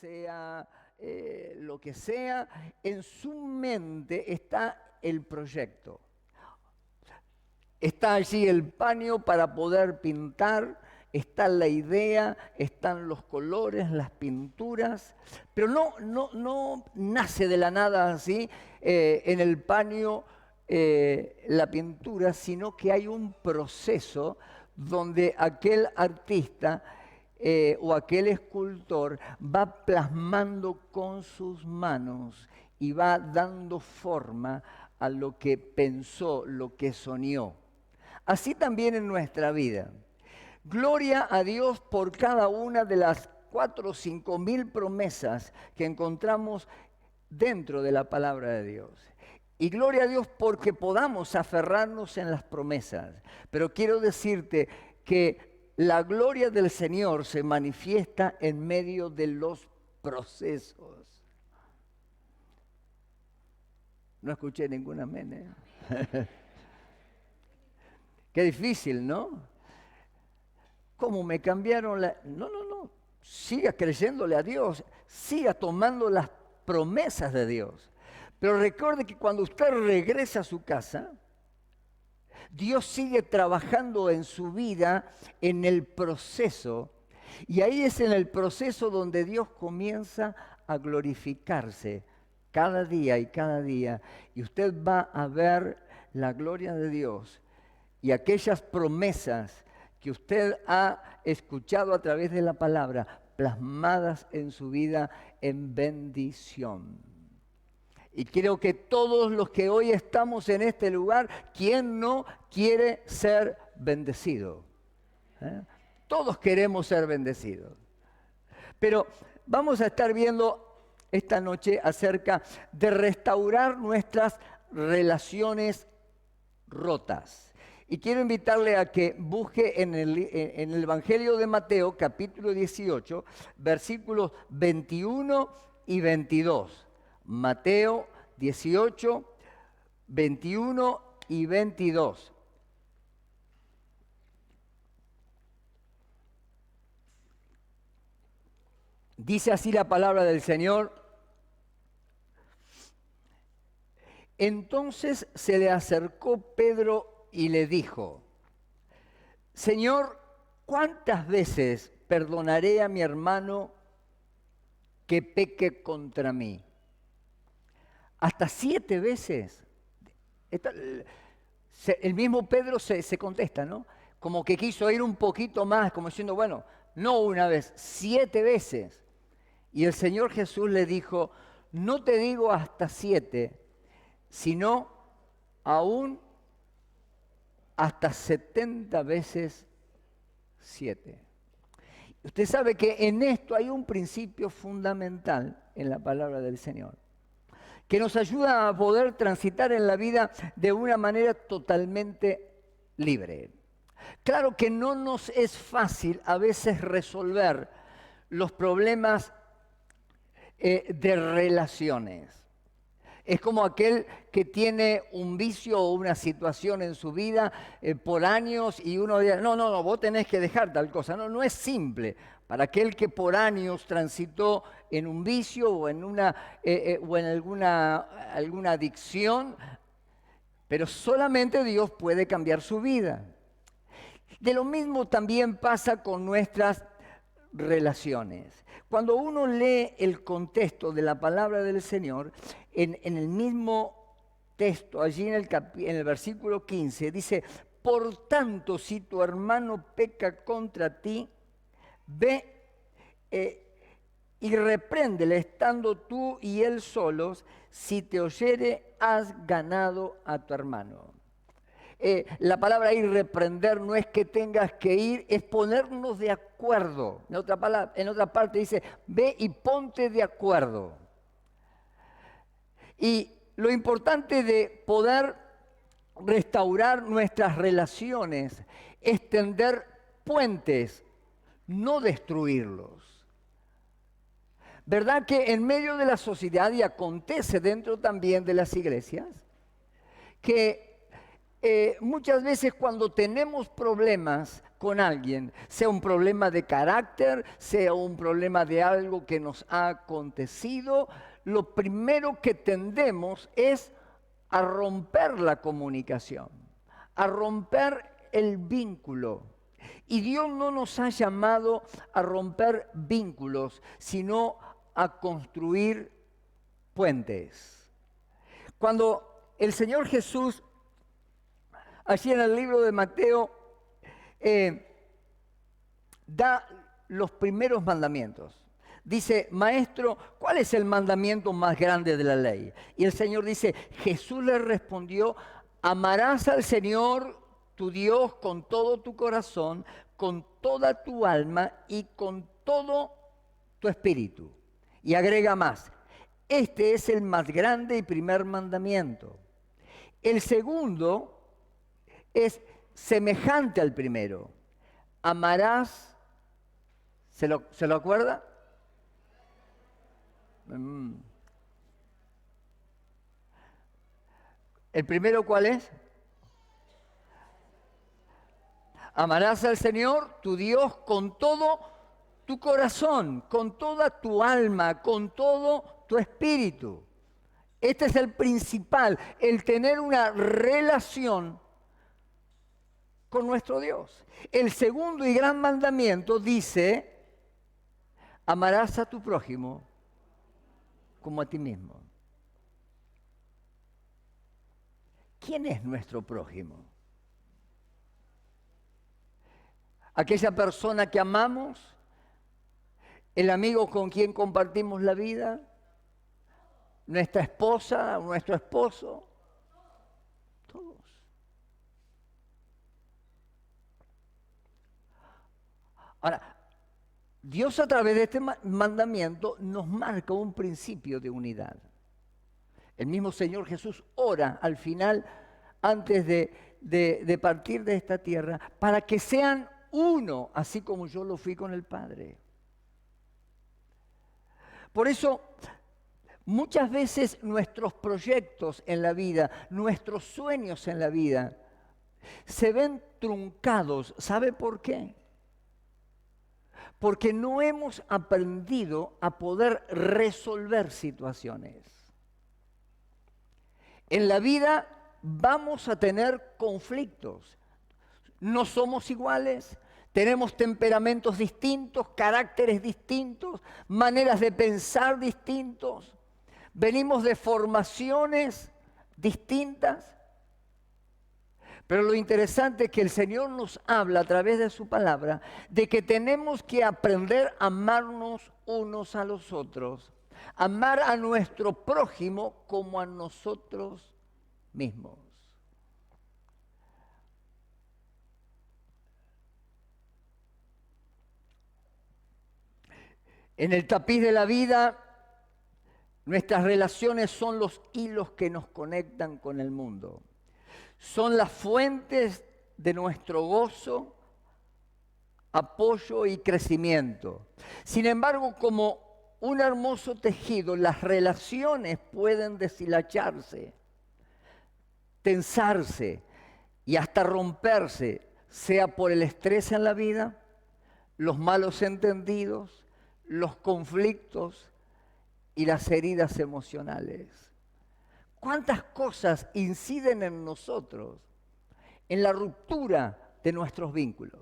sea lo que sea, en su mente está el proyecto. Está allí el paño para poder pintar, está la idea, están los colores, las pinturas, pero no nace de la nada así en el paño la pintura, sino que hay un proceso donde aquel artista o aquel escultor va plasmando con sus manos y va dando forma a lo que pensó, lo que soñó. Así también en nuestra vida. Gloria a Dios por cada una de las 4 o 5 mil promesas que encontramos dentro de la palabra de Dios. Y gloria a Dios porque podamos aferrarnos en las promesas. Pero quiero decirte que la gloria del Señor se manifiesta en medio de los procesos. No escuché ningún amén, ¿eh? Qué difícil, ¿no? ¿Cómo me cambiaron la...? No. Siga creyéndole a Dios. Siga tomando las promesas de Dios. Pero recuerde que cuando usted regresa a su casa, Dios sigue trabajando en su vida, en el proceso. Y ahí es en el proceso donde Dios comienza a glorificarse cada día y cada día. Y usted va a ver la gloria de Dios. Y aquellas promesas que usted ha escuchado a través de la palabra, plasmadas en su vida en bendición. Y creo que todos los que hoy estamos en este lugar, ¿quién no quiere ser bendecido? Todos queremos ser bendecidos. Pero vamos a estar viendo esta noche acerca de restaurar nuestras relaciones rotas. Y quiero invitarle a que busque en el Evangelio de Mateo, capítulo 18, versículos 21 y 22. Mateo 18, 21 y 22. Dice así la palabra del Señor. Entonces se le acercó Pedro y le dijo: Señor, ¿cuántas veces perdonaré a mi hermano que peque contra mí? ¿Hasta 7 veces? El mismo Pedro se contesta, ¿no? Como que quiso ir un poquito más, como diciendo, bueno, no una vez, 7 veces. Y el Señor Jesús le dijo, no te digo hasta 7, sino aún hasta 70 veces 7. Usted sabe que en esto hay un principio fundamental en la palabra del Señor, que nos ayuda a poder transitar en la vida de una manera totalmente libre. Claro que no nos es fácil a veces resolver los problemas de relaciones. Es como aquel que tiene un vicio o una situación en su vida por años y uno dice, no, vos tenés que dejar tal cosa. No es simple. Para aquel que por años transitó en un vicio o en alguna adicción, pero solamente Dios puede cambiar su vida. De lo mismo también pasa con nuestras relaciones. Cuando uno lee el contexto de la palabra del Señor, en el mismo texto, allí en el versículo 15, dice, por tanto, si tu hermano peca contra ti, ve y repréndele estando tú y él solos, si te oyere, has ganado a tu hermano. La palabra ir reprender no es que tengas que ir, es ponernos de acuerdo. En otra parte dice, ve y ponte de acuerdo. Y lo importante de poder restaurar nuestras relaciones es tender puentes, no destruirlos. ¿Verdad que en medio de la sociedad, y acontece dentro también de las iglesias, que muchas veces cuando tenemos problemas con alguien, sea un problema de carácter, sea un problema de algo que nos ha acontecido, lo primero que tendemos es a romper la comunicación, a romper el vínculo. Y Dios no nos ha llamado a romper vínculos, sino a construir puentes. Cuando el Señor Jesús, allí en el libro de Mateo, da los primeros mandamientos. Dice, maestro, ¿cuál es el mandamiento más grande de la ley? Y el Señor dice, Jesús le respondió, amarás al Señor tu Dios con todo tu corazón, con toda tu alma y con todo tu espíritu. Y agrega más, este es el más grande y primer mandamiento. El segundo es semejante al primero. Amarás, ¿se lo acuerda? ¿El primero cuál es? Amarás al Señor, tu Dios, con todo tu corazón, con toda tu alma, con todo tu espíritu. Este es el principal, el tener una relación con nuestro Dios. El segundo y gran mandamiento dice, amarás a tu prójimo como a ti mismo. ¿Quién es nuestro prójimo? Aquella persona que amamos, el amigo con quien compartimos la vida, nuestra esposa, nuestro esposo, todos. Ahora, Dios a través de este mandamiento nos marca un principio de unidad. El mismo Señor Jesús ora al final, antes de partir de esta tierra, para que sean uno, así como yo lo fui con el Padre. Por eso, muchas veces nuestros proyectos en la vida, nuestros sueños en la vida, se ven truncados. ¿Sabe por qué? Porque no hemos aprendido a poder resolver situaciones. En la vida vamos a tener conflictos. No somos iguales, tenemos temperamentos distintos, caracteres distintos, maneras de pensar distintos. Venimos de formaciones distintas. Pero lo interesante es que el Señor nos habla a través de su palabra de que tenemos que aprender a amarnos unos a los otros, amar a nuestro prójimo como a nosotros mismos. En el tapiz de la vida, nuestras relaciones son los hilos que nos conectan con el mundo. Son las fuentes de nuestro gozo, apoyo y crecimiento. Sin embargo, como un hermoso tejido, las relaciones pueden deshilacharse, tensarse y hasta romperse, sea por el estrés en la vida, los malos entendidos, los conflictos y las heridas emocionales. ¿Cuántas cosas inciden en nosotros en la ruptura de nuestros vínculos?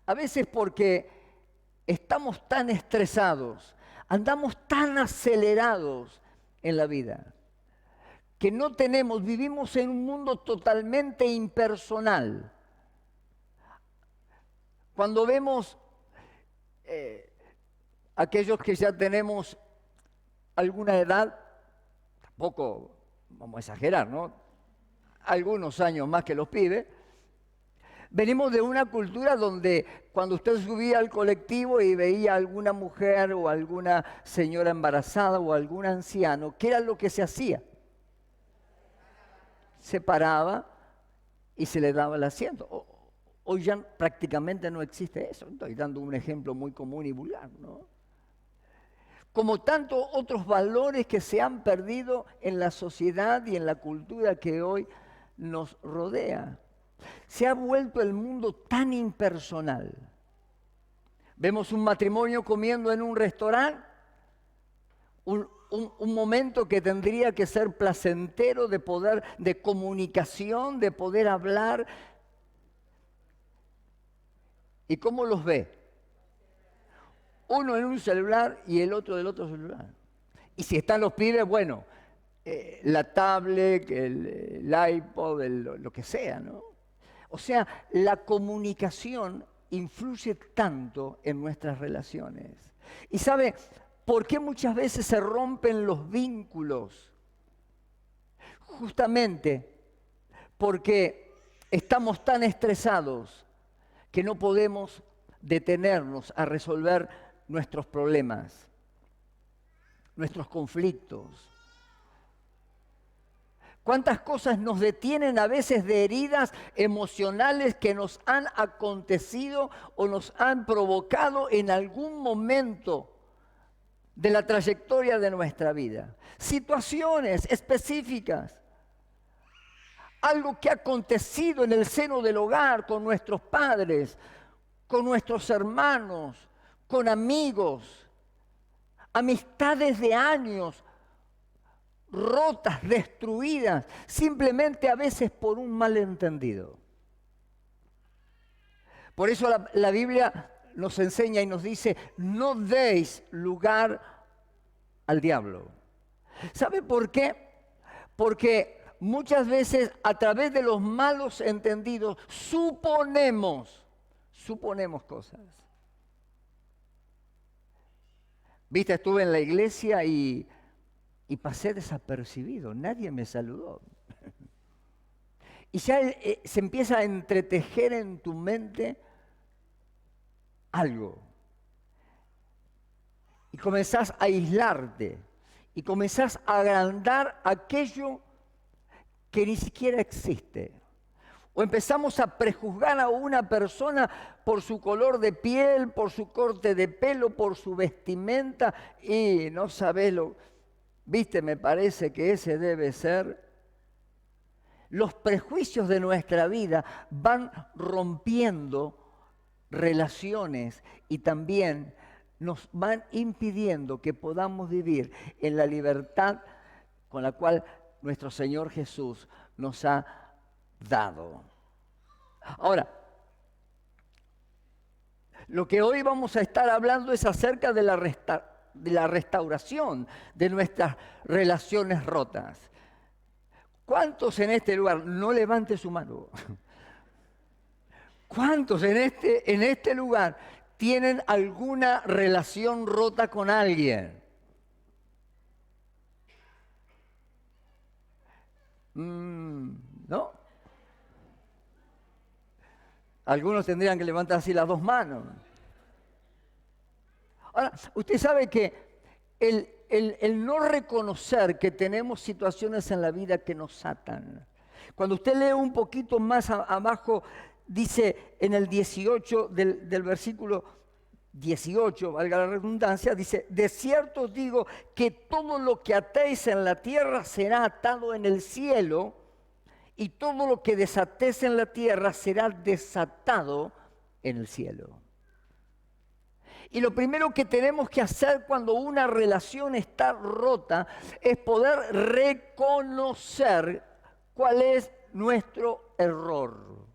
A veces porque estamos tan estresados, andamos tan acelerados en la vida, que no tenemos, vivimos en un mundo totalmente impersonal. Cuando vemos aquellos que ya tenemos alguna edad, tampoco vamos a exagerar, ¿no? Algunos años más que los pibes, venimos de una cultura donde cuando usted subía al colectivo y veía a alguna mujer o alguna señora embarazada o algún anciano, ¿qué era lo que se hacía? Se paraba y se le daba el asiento. Hoy ya prácticamente no existe eso. Estoy dando un ejemplo muy común y vulgar, ¿no? Como tantos otros valores que se han perdido en la sociedad y en la cultura que hoy nos rodea. Se ha vuelto el mundo tan impersonal. Vemos un matrimonio comiendo en un restaurante, un momento que tendría que ser placentero de poder, de comunicación, de poder hablar. ¿Y cómo los ve? Uno en un celular y el otro del otro celular. Y si están los pibes, bueno, la tablet, el iPod, lo que sea, ¿no? O sea, la comunicación influye tanto en nuestras relaciones. Y ¿sabe por qué muchas veces se rompen los vínculos? Justamente porque estamos tan estresados que no podemos detenernos a resolver nuestros problemas, nuestros conflictos. ¿Cuántas cosas nos detienen a veces de heridas emocionales que nos han acontecido o nos han provocado en algún momento de la trayectoria de nuestra vida? Situaciones específicas. Algo que ha acontecido en el seno del hogar, con nuestros padres, con nuestros hermanos, con amigos, amistades de años, rotas, destruidas, simplemente a veces por un malentendido. Por eso la Biblia nos enseña y nos dice, no deis lugar al diablo. ¿Sabe por qué? Porque muchas veces a través de los malos entendidos suponemos cosas. Viste, estuve en la iglesia y pasé desapercibido, nadie me saludó. Y ya se empieza a entretejer en tu mente algo. Y comenzás a aislarte. Y comenzás a agrandar aquello que ni siquiera existe. O empezamos a prejuzgar a una persona por su color de piel, por su corte de pelo, por su vestimenta. Y no sabés viste, me parece que ese debe ser. Los prejuicios de nuestra vida van rompiendo relaciones y también nos van impidiendo que podamos vivir en la libertad con la cual nuestro Señor Jesús nos ha dado. Ahora, lo que hoy vamos a estar hablando es acerca de la restauración de nuestras relaciones rotas. ¿Cuántos en este lugar? No levante su mano. ¿Cuántos en este lugar tienen alguna relación rota con alguien? ¿No? Algunos tendrían que levantar así las dos manos. Ahora, usted sabe que el no reconocer que tenemos situaciones en la vida que nos atan. Cuando usted lee un poquito más abajo, dice en el 18 del versículo 18, valga la redundancia, dice, de cierto os digo que todo lo que atéis en la tierra será atado en el cielo, y todo lo que desatéis en la tierra será desatado en el cielo. Y lo primero que tenemos que hacer cuando una relación está rota es poder reconocer cuál es nuestro error.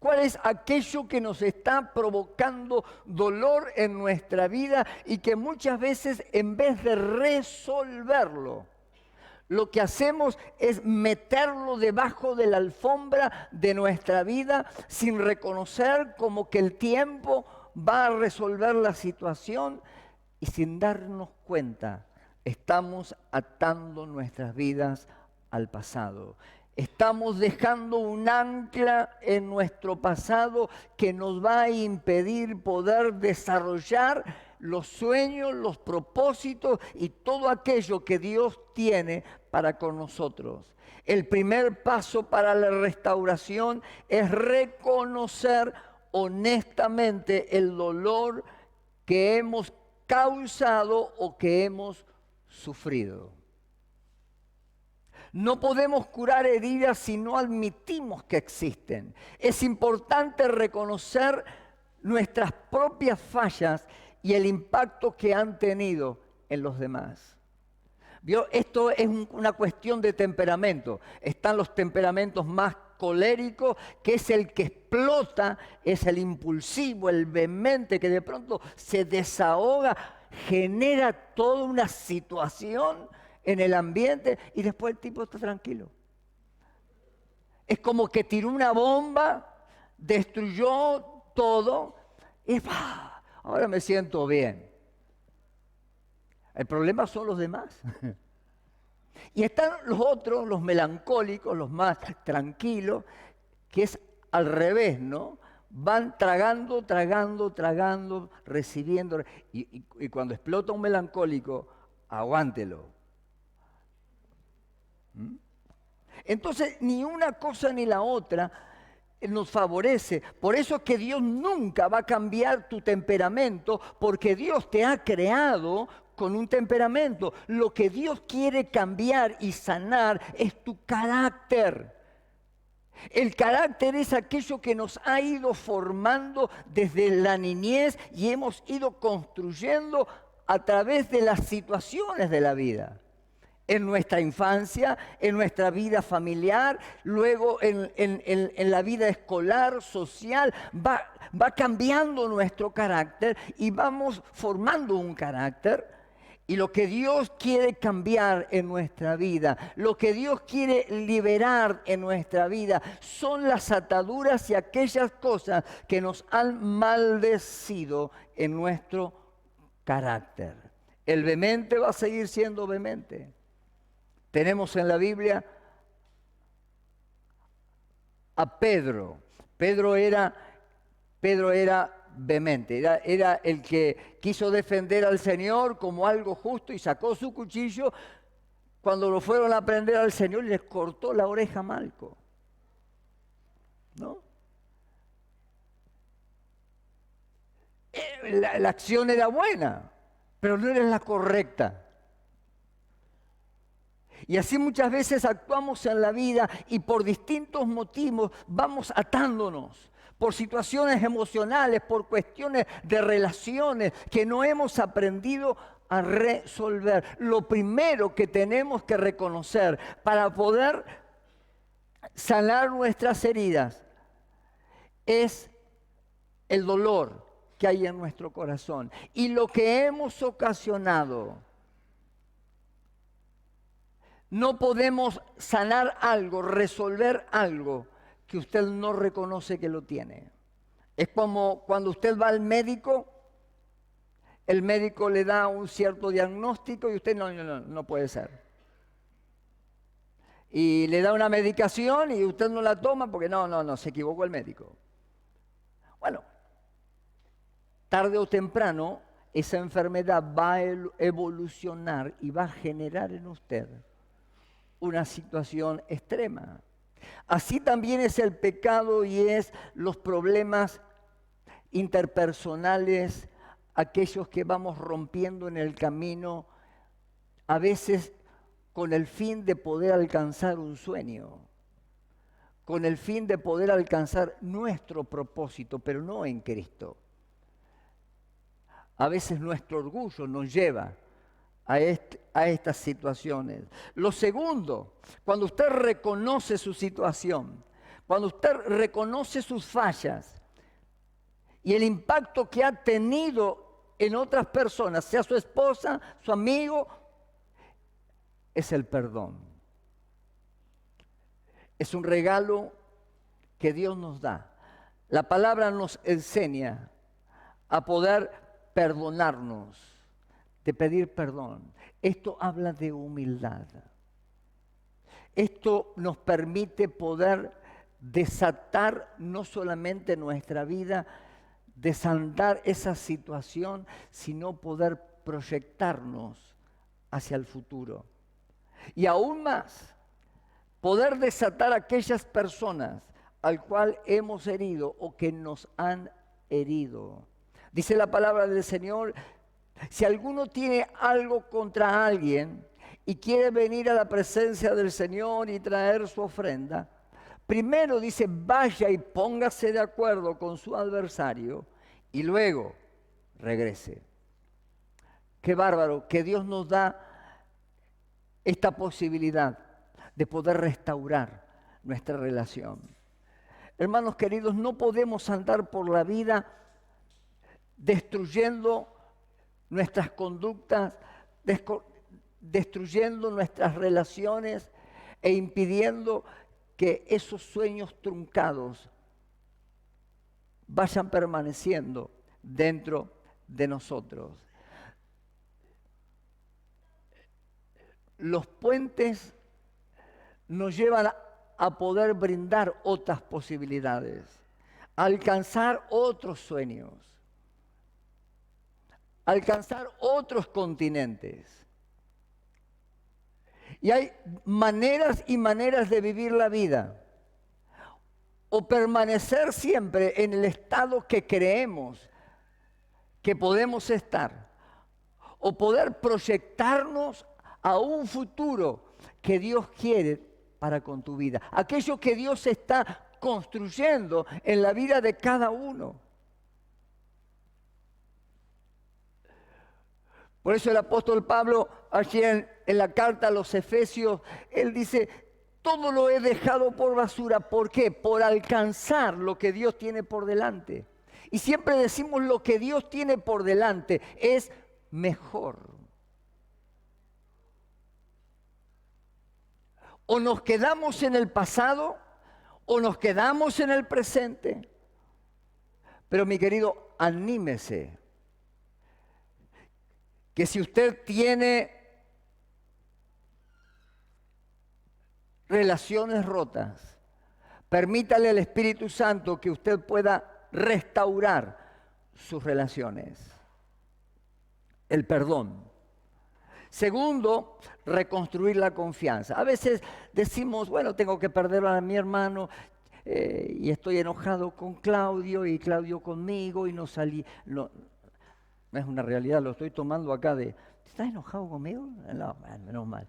¿Cuál es aquello que nos está provocando dolor en nuestra vida y que muchas veces en vez de resolverlo, lo que hacemos es meterlo debajo de la alfombra de nuestra vida sin reconocer como que el tiempo va a resolver la situación y sin darnos cuenta estamos atando nuestras vidas al pasado. Estamos dejando un ancla en nuestro pasado que nos va a impedir poder desarrollar los sueños, los propósitos y todo aquello que Dios tiene para con nosotros. El primer paso para la restauración es reconocer honestamente el dolor que hemos causado o que hemos sufrido. No podemos curar heridas si no admitimos que existen. Es importante reconocer nuestras propias fallas y el impacto que han tenido en los demás. ¿Vio? Esto es una cuestión de temperamento. Están los temperamentos más coléricos, que es el que explota, es el impulsivo, el vehemente, que de pronto se desahoga, genera toda una situación en el ambiente y después el tipo está tranquilo. Es como que tiró una bomba, destruyó todo y ¡pah! Ahora me siento bien. El problema son los demás. Y están los otros, los melancólicos, los más tranquilos, que es al revés, ¿no? Van tragando, recibiendo. Y cuando explota un melancólico, aguántelo. ¿Mm? Entonces, ni una cosa ni la otra nos favorece. Por eso es que Dios nunca va a cambiar tu temperamento, porque Dios te ha creado con un temperamento. Lo que Dios quiere cambiar y sanar es tu carácter. El carácter es aquello que nos ha ido formando desde la niñez y hemos ido construyendo a través de las situaciones de la vida. En nuestra infancia, en nuestra vida familiar, luego en la vida escolar, social, va cambiando nuestro carácter y vamos formando un carácter. Y lo que Dios quiere cambiar en nuestra vida, lo que Dios quiere liberar en nuestra vida, son las ataduras y aquellas cosas que nos han maldecido en nuestro carácter. El vehemente va a seguir siendo vehemente. Tenemos en la Biblia a Pedro. Pedro era vehemente, era el que quiso defender al Señor como algo justo y sacó su cuchillo. Cuando lo fueron a prender al Señor, les cortó la oreja a Malco. ¿No? La acción era buena, pero no era la correcta. Y así muchas veces actuamos en la vida y por distintos motivos vamos atándonos. Por situaciones emocionales, por cuestiones de relaciones que no hemos aprendido a resolver. Lo primero que tenemos que reconocer para poder sanar nuestras heridas es el dolor que hay en nuestro corazón y lo que hemos ocasionado. No podemos sanar algo, resolver algo que usted no reconoce que lo tiene. Es como cuando usted va al médico, el médico le da un cierto diagnóstico y usted no puede ser. Y le da una medicación y usted no la toma porque se equivocó el médico. Bueno, tarde o temprano esa enfermedad va a evolucionar y va a generar en usted una situación extrema. Así también es el pecado y es los problemas interpersonales, aquellos que vamos rompiendo en el camino, a veces con el fin de poder alcanzar un sueño, con el fin de poder alcanzar nuestro propósito, pero no en Cristo. A veces nuestro orgullo nos lleva a estas situaciones. Lo segundo, cuando usted reconoce su situación, cuando usted reconoce sus fallas y el impacto que ha tenido en otras personas, sea su esposa, su amigo, es el perdón. Es un regalo que Dios nos da. La palabra nos enseña a poder perdonarnos, de pedir perdón. Esto habla de humildad. Esto nos permite poder desatar no solamente nuestra vida, desandar esa situación, sino poder proyectarnos hacia el futuro. Y aún más, poder desatar a aquellas personas al cual hemos herido o que nos han herido. Dice la palabra del Señor: si alguno tiene algo contra alguien y quiere venir a la presencia del Señor y traer su ofrenda, primero dice, vaya y póngase de acuerdo con su adversario y luego regrese. Qué bárbaro que Dios nos da esta posibilidad de poder restaurar nuestra relación. Hermanos queridos, no podemos andar por la vida destruyendo nuestras conductas, destruyendo nuestras relaciones e impidiendo que esos sueños truncados vayan permaneciendo dentro de nosotros. Los puentes nos llevan a poder brindar otras posibilidades, a alcanzar otros sueños, a alcanzar otros continentes. Y hay maneras y maneras de vivir la vida. O permanecer siempre en el estado que creemos que podemos estar. O poder proyectarnos a un futuro que Dios quiere para con tu vida. Aquello que Dios está construyendo en la vida de cada uno. Por eso el apóstol Pablo, allí en la carta a los Efesios, él dice, todo lo he dejado por basura. ¿Por qué? Por alcanzar lo que Dios tiene por delante. Y siempre decimos lo que Dios tiene por delante es mejor. O nos quedamos en el pasado o nos quedamos en el presente. Pero mi querido, anímese. Que si usted tiene relaciones rotas, permítale al Espíritu Santo que usted pueda restaurar sus relaciones. El perdón. Segundo, reconstruir la confianza. A veces decimos, bueno, tengo que perder a mi hermano y estoy enojado con Claudio y Claudio conmigo y no salí. No es una realidad, lo estoy tomando acá de, ¿estás enojado conmigo? No, menos mal.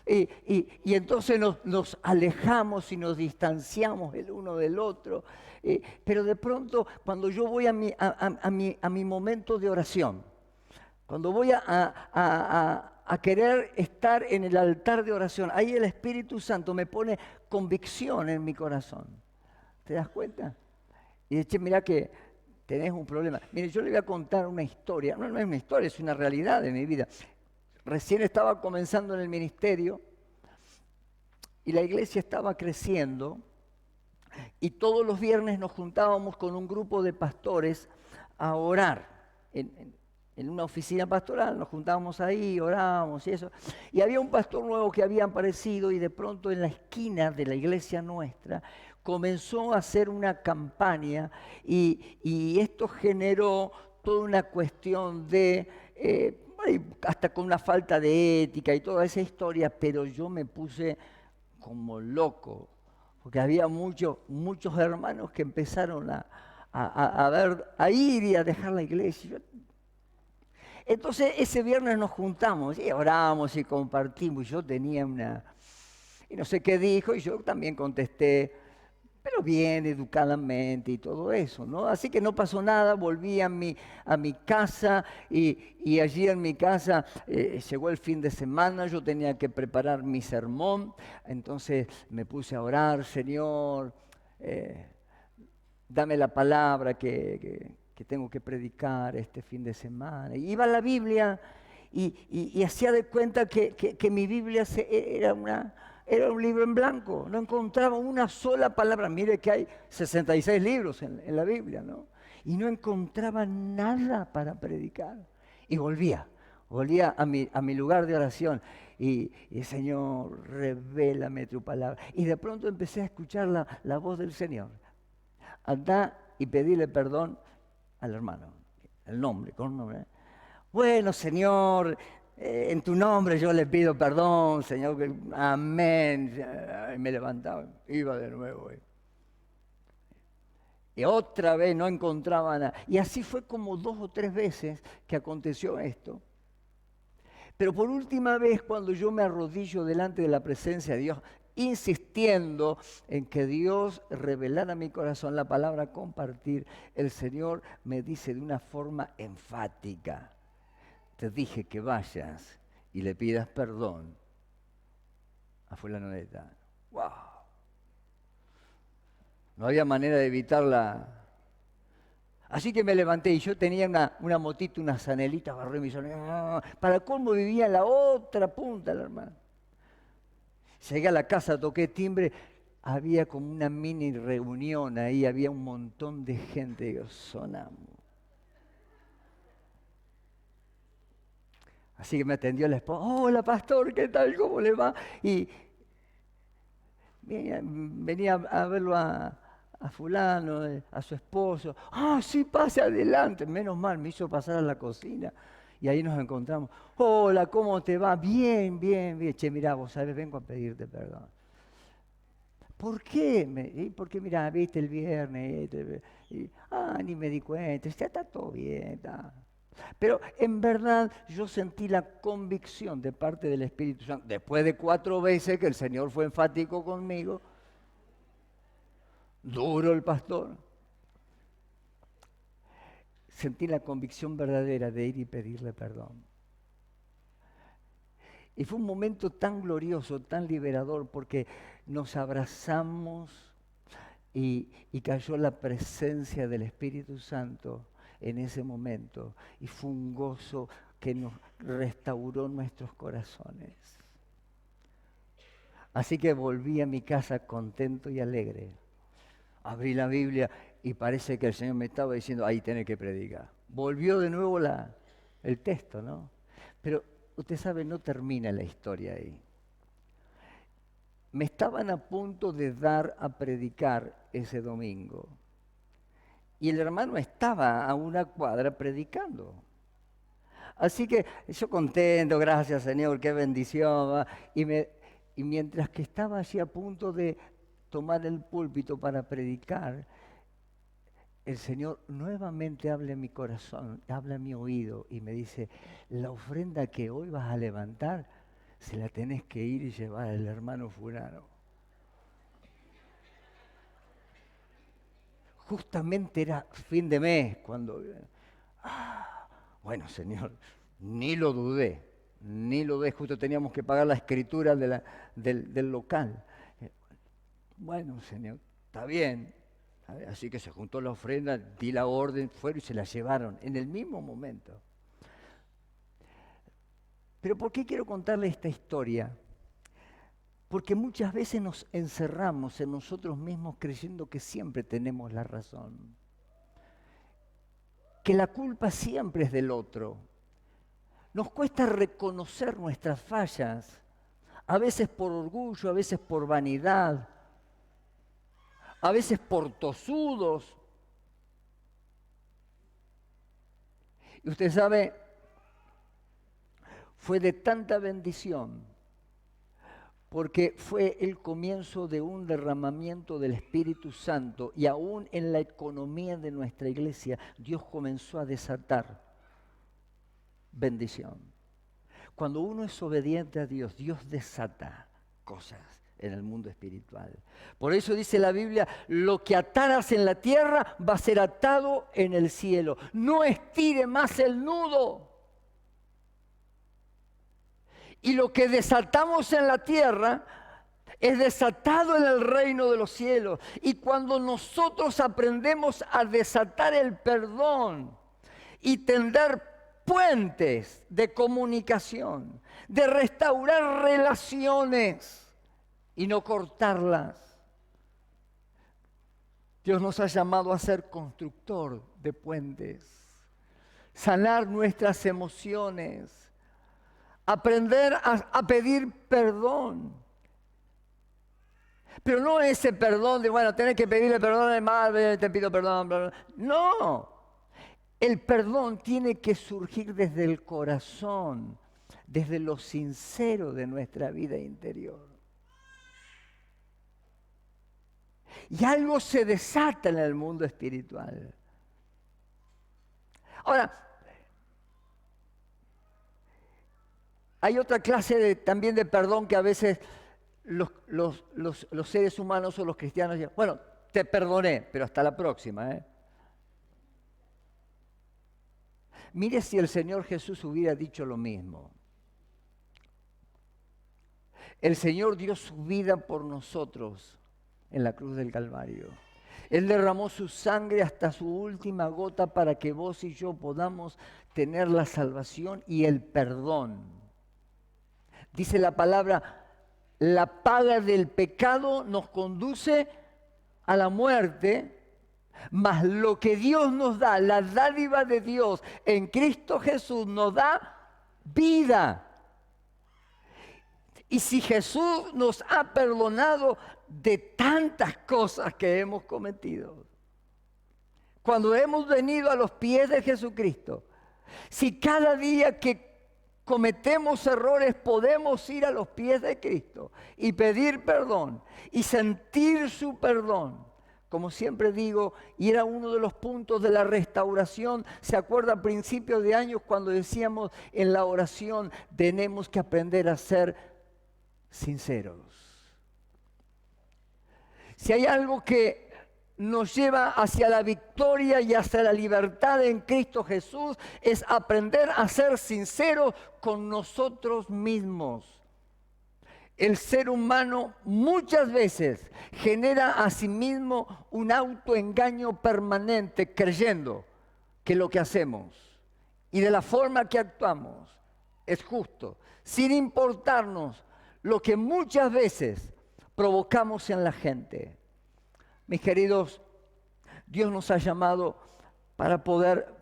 Y entonces nos alejamos y nos distanciamos el uno del otro. Pero de pronto, cuando yo voy a mi momento de oración, cuando voy a querer estar en el altar de oración, ahí el Espíritu Santo me pone convicción en mi corazón. ¿Te das cuenta? Y dice, mira que tenés un problema. Mire, yo le voy a contar una historia. No es una historia, es una realidad de mi vida. Recién estaba comenzando en el ministerio y la iglesia estaba creciendo y todos los viernes nos juntábamos con un grupo de pastores a orar. En una oficina pastoral nos juntábamos ahí, orábamos y eso. Y había un pastor nuevo que había aparecido y de pronto en la esquina de la iglesia nuestra comenzó a hacer una campaña y esto generó toda una cuestión de, hasta con una falta de ética y toda esa historia, pero yo me puse como loco, porque había muchos hermanos que empezaron a ir y a dejar la iglesia. Entonces ese viernes nos juntamos y oramos y compartimos. Yo tenía y no sé qué dijo y yo también contesté, pero bien, educadamente y todo eso, ¿no? Así que no pasó nada, volví a mi casa y allí en mi casa llegó el fin de semana, yo tenía que preparar mi sermón, entonces me puse a orar, Señor, dame la palabra que tengo que predicar este fin de semana. Y iba a la Biblia y hacía de cuenta que mi Biblia era un libro en blanco, no encontraba una sola palabra. Mire que hay 66 libros en la Biblia, ¿no? Y no encontraba nada para predicar. Y volvía a mi lugar de oración y Señor, revélame tu palabra. Y de pronto empecé a escuchar la voz del Señor. Andá y pedile perdón al hermano, el nombre, con nombre. Bueno, Señor, en tu nombre yo le pido perdón, Señor, amén. Y me levantaba, iba de nuevo. Y otra vez no encontraba nada. Y así fue como 2 o 3 veces que aconteció esto. Pero por última vez, cuando yo me arrodillo delante de la presencia de Dios, insistiendo en que Dios revelara a mi corazón la palabra compartir, el Señor me dice de una forma enfática: te dije que vayas y le pidas perdón a fulano de tal. ¡Wow! No había manera de evitarla. Así que me levanté y yo tenía una motita, una zanelita, agarré mi zanelita. Para colmo vivía en la otra punta, la hermana. Llegué a la casa, toqué timbre, había como una mini reunión ahí, había un montón de gente. Digo, sonamos. Así que me atendió la esposa. Hola, pastor, ¿qué tal? ¿Cómo le va? Y venía a verlo a fulano, a su esposo. Ah, sí, pase adelante. Menos mal, me hizo pasar a la cocina. Y ahí nos encontramos. Hola, ¿cómo te va? Bien, bien, bien. Che, mirá, vos sabés, vengo a pedirte perdón. ¿Por qué? Porque mirá, viste el viernes. Ni me di cuenta. Ya está todo bien. Está. Pero en verdad yo sentí la convicción de parte del Espíritu Santo, después de 4 veces que el Señor fue enfático conmigo, duro el pastor, sentí la convicción verdadera de ir y pedirle perdón. Y fue un momento tan glorioso, tan liberador, porque nos abrazamos y cayó la presencia del Espíritu Santo en ese momento. Y fue un gozo que nos restauró nuestros corazones. Así que volví a mi casa contento y alegre. Abrí la Biblia y parece que el Señor me estaba diciendo, ahí tenés que predicar. Volvió de nuevo el texto, ¿no? Pero usted sabe, no termina la historia ahí. Me estaban a punto de dar a predicar ese domingo. Y el hermano estaba a una cuadra predicando. Así que yo contento, gracias Señor, qué bendición. Y mientras que estaba allí a punto de tomar el púlpito para predicar, el Señor nuevamente habla en mi corazón, habla en mi oído y me dice, la ofrenda que hoy vas a levantar, se la tenés que ir y llevar al hermano fulano. Justamente era fin de mes cuando... bueno, Señor, ni lo dudé, justo teníamos que pagar la escritura del local. Bueno, Señor, está bien. Así que se juntó la ofrenda, di la orden, fueron y se la llevaron en el mismo momento. Pero ¿por qué quiero contarle esta historia? Porque muchas veces nos encerramos en nosotros mismos creyendo que siempre tenemos la razón. Que la culpa siempre es del otro. Nos cuesta reconocer nuestras fallas, a veces por orgullo, a veces por vanidad, a veces por tosudos. Y usted sabe, fue de tanta bendición, porque fue el comienzo de un derramamiento del Espíritu Santo y aún en la economía de nuestra iglesia Dios comenzó a desatar bendición. Cuando uno es obediente a Dios, Dios desata cosas en el mundo espiritual. Por eso dice la Biblia, lo que ataras en la tierra va a ser atado en el cielo. No estire más el nudo. Y lo que desatamos en la tierra es desatado en el reino de los cielos. Y cuando nosotros aprendemos a desatar el perdón y tender puentes de comunicación, de restaurar relaciones y no cortarlas, Dios nos ha llamado a ser constructor de puentes, sanar nuestras emociones, aprender a pedir perdón. Pero no ese perdón de, bueno, tenés que pedirle perdón al mal, te pido perdón. No, el perdón tiene que surgir desde el corazón, desde lo sincero de nuestra vida interior. Y algo se desata en el mundo espiritual. Ahora, Hay otra clase también de perdón que a veces los seres humanos o los cristianos dicen, bueno, te perdoné, pero hasta la próxima, ¿eh? Mire si el Señor Jesús hubiera dicho lo mismo. El Señor dio su vida por nosotros en la cruz del Calvario. Él derramó su sangre hasta su última gota para que vos y yo podamos tener la salvación y el perdón. Dice la palabra, la paga del pecado nos conduce a la muerte, mas lo que Dios nos da, la dádiva de Dios en Cristo Jesús nos da vida. Y si Jesús nos ha perdonado de tantas cosas que hemos cometido, cuando hemos venido a los pies de Jesucristo, si cada día que cometemos errores podemos ir a los pies de Cristo y pedir perdón y sentir su perdón, como siempre digo, y era uno de los puntos de la restauración. ¿Se acuerda a principios de años cuando decíamos en la oración, tenemos que aprender a ser sinceros? Si hay algo que nos lleva hacia la victoria y hacia la libertad en Cristo Jesús, es aprender a ser sinceros con nosotros mismos. El ser humano muchas veces genera a sí mismo un autoengaño permanente, creyendo que lo que hacemos y de la forma que actuamos es justo, sin importarnos lo que muchas veces provocamos en la gente. Mis queridos, Dios nos ha llamado para poder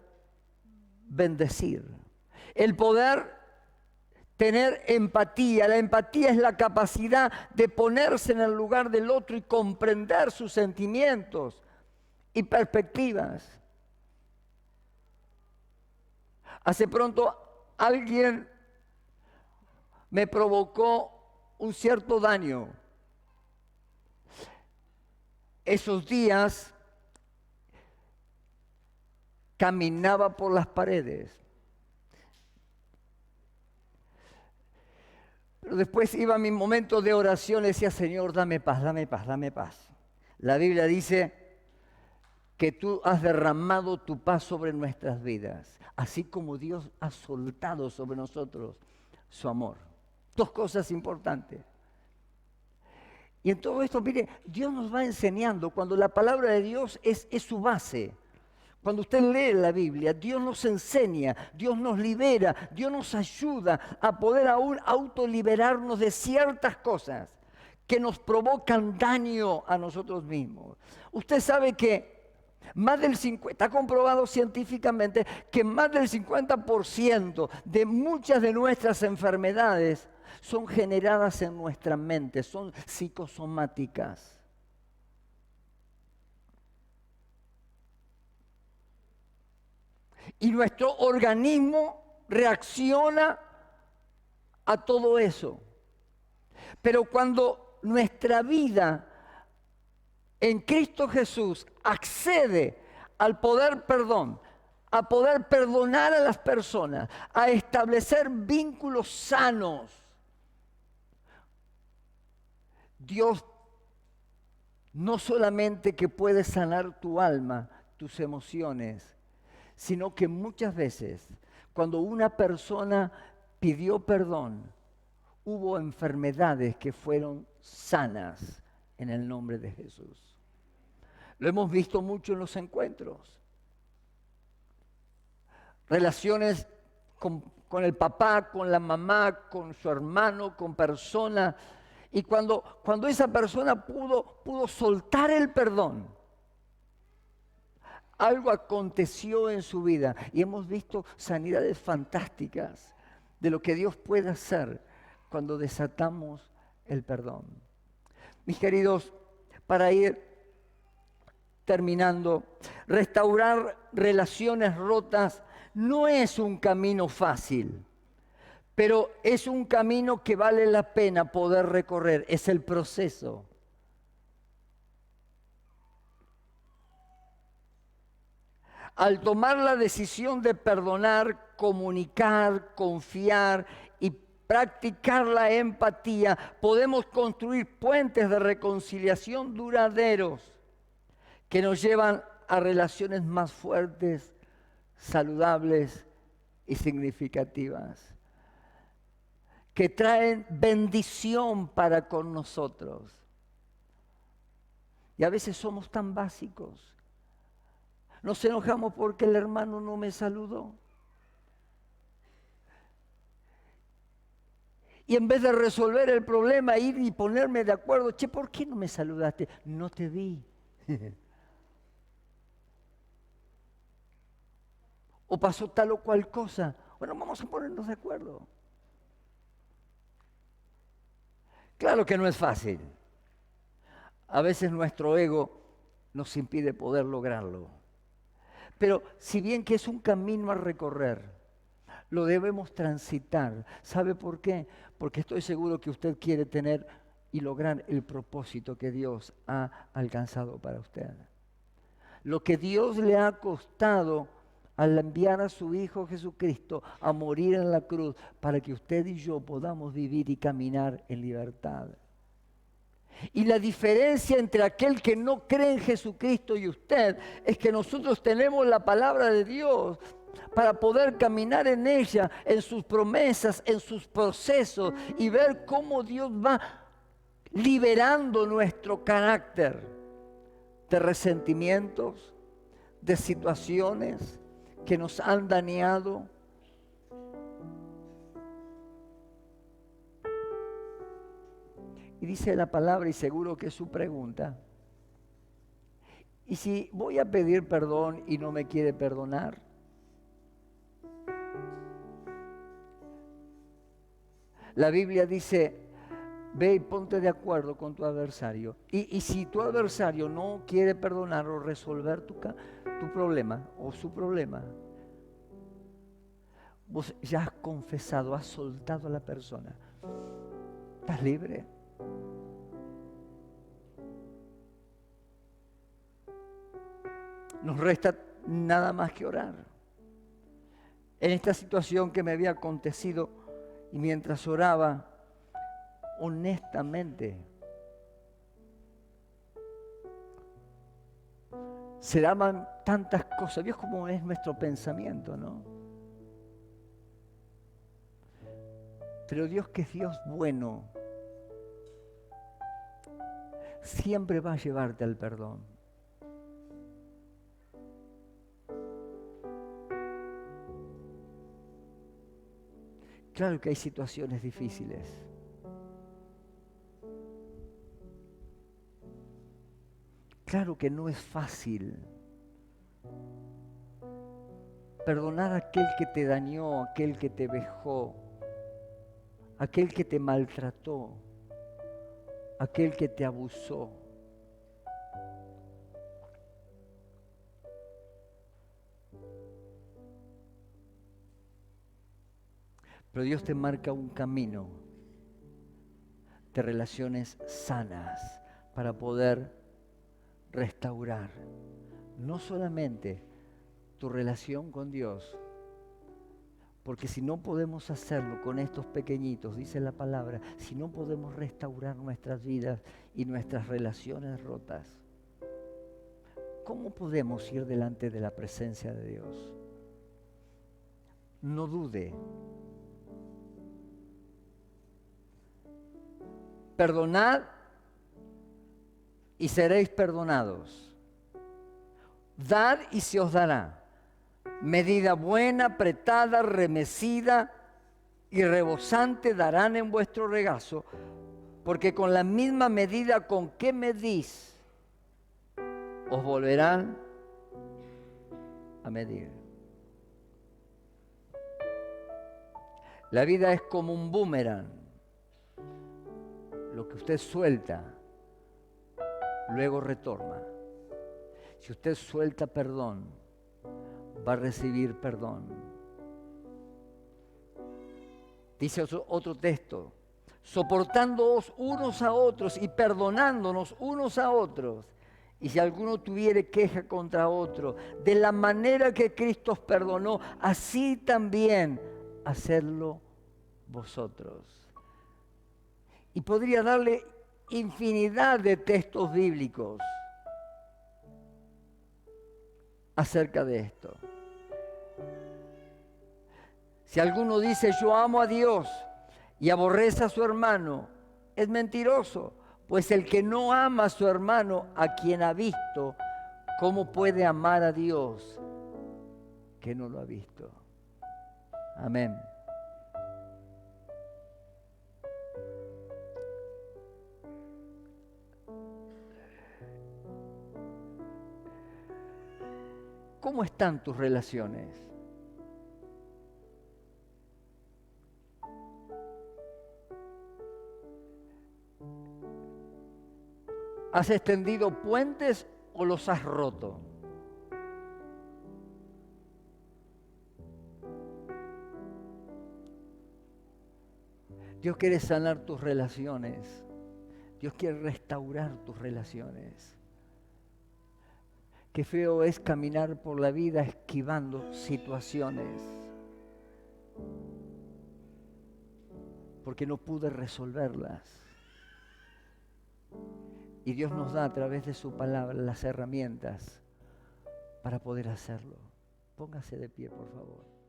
bendecir, el poder tener empatía. La empatía es la capacidad de ponerse en el lugar del otro y comprender sus sentimientos y perspectivas. Hace pronto alguien me provocó un cierto daño. Esos días caminaba por las paredes. Pero después iba a mi momento de oración y decía, Señor, dame paz, dame paz, dame paz. La Biblia dice que tú has derramado tu paz sobre nuestras vidas, así como Dios ha soltado sobre nosotros su amor. Dos cosas importantes. Y en todo esto, mire, Dios nos va enseñando, cuando la palabra de Dios es su base. Cuando usted lee la Biblia, Dios nos enseña, Dios nos libera, Dios nos ayuda a poder aún autoliberarnos de ciertas cosas que nos provocan daño a nosotros mismos. Usted sabe que está comprobado científicamente que más del 50% de muchas de nuestras enfermedades son generadas en nuestra mente, son psicosomáticas. Y nuestro organismo reacciona a todo eso. Pero cuando nuestra vida en Cristo Jesús accede al poder perdón, a poder perdonar a las personas, a establecer vínculos sanos, Dios no solamente que puede sanar tu alma, tus emociones, sino que muchas veces cuando una persona pidió perdón, hubo enfermedades que fueron sanas en el nombre de Jesús. Lo hemos visto mucho en los encuentros. Relaciones con el papá, con la mamá, con su hermano, con personas. Y cuando esa persona pudo soltar el perdón, algo aconteció en su vida y hemos visto sanidades fantásticas de lo que Dios puede hacer cuando desatamos el perdón. Mis queridos, para ir terminando, restaurar relaciones rotas no es un camino fácil, pero es un camino que vale la pena poder recorrer, es el proceso. Al tomar la decisión de perdonar, comunicar, confiar y practicar la empatía, podemos construir puentes de reconciliación duraderos que nos llevan a relaciones más fuertes, saludables y significativas, que traen bendición para con nosotros. Y a veces somos tan básicos. Nos enojamos porque el hermano no me saludó. Y en vez de resolver el problema, ir y ponerme de acuerdo, che, ¿por qué no me saludaste? No te vi. O pasó tal o cual cosa. Bueno, vamos a ponernos de acuerdo. Claro que no es fácil. A veces nuestro ego nos impide poder lograrlo. Pero si bien que es un camino a recorrer, lo debemos transitar. ¿Sabe por qué? Porque estoy seguro que usted quiere tener y lograr el propósito que Dios ha alcanzado para usted. Lo que Dios le ha costado al enviar a su Hijo Jesucristo a morir en la cruz para que usted y yo podamos vivir y caminar en libertad. Y la diferencia entre aquel que no cree en Jesucristo y usted es que nosotros tenemos la palabra de Dios para poder caminar en ella, en sus promesas, en sus procesos y ver cómo Dios va liberando nuestro carácter de resentimientos, de situaciones que nos han dañado. Y dice la palabra, y seguro que es su pregunta, ¿y si voy a pedir perdón y no me quiere perdonar? La Biblia dice, ve y ponte de acuerdo con tu adversario. Y si tu adversario no quiere perdonar o resolver tu problema o su problema, vos ya has confesado, has soltado a la persona. ¿Estás libre? Nos resta nada más que orar. En esta situación que me había acontecido y mientras oraba, honestamente, se daban tantas cosas. ¿Ves cómo es nuestro pensamiento, no? Pero Dios, que es Dios bueno, siempre va a llevarte al perdón. Claro que hay situaciones difíciles. Claro que no es fácil perdonar a aquel que te dañó, aquel que te vejó, aquel que te maltrató, aquel que te abusó. Pero Dios te marca un camino de relaciones sanas para poder restaurar no solamente tu relación con Dios, porque si no podemos hacerlo con estos pequeñitos, dice la palabra, si no podemos restaurar nuestras vidas y nuestras relaciones rotas, ¿cómo podemos ir delante de la presencia de Dios? No dude. Perdonad y seréis perdonados. Dad y se os dará. Medida buena, apretada, remecida y rebosante darán en vuestro regazo, porque con la misma medida con que medís, os volverán a medir. La vida es como un boomerang. Lo que usted suelta, luego retorna. Si usted suelta perdón, va a recibir perdón. Dice otro texto, soportándoos unos a otros y perdonándonos unos a otros. Y si alguno tuviere queja contra otro, de la manera que Cristo os perdonó, así también hacedlo vosotros. Y podría darle infinidad de textos bíblicos acerca de esto. Si alguno dice yo amo a Dios y aborrece a su hermano, es mentiroso, pues el que no ama a su hermano a quien ha visto, ¿cómo puede amar a Dios que no lo ha visto? Amén. ¿Cómo están tus relaciones? ¿Has extendido puentes o los has roto? Dios quiere sanar tus relaciones. Dios quiere restaurar tus relaciones. Qué feo es caminar por la vida esquivando situaciones, porque no pude resolverlas. Y Dios nos da a través de su palabra las herramientas para poder hacerlo. Póngase de pie, por favor.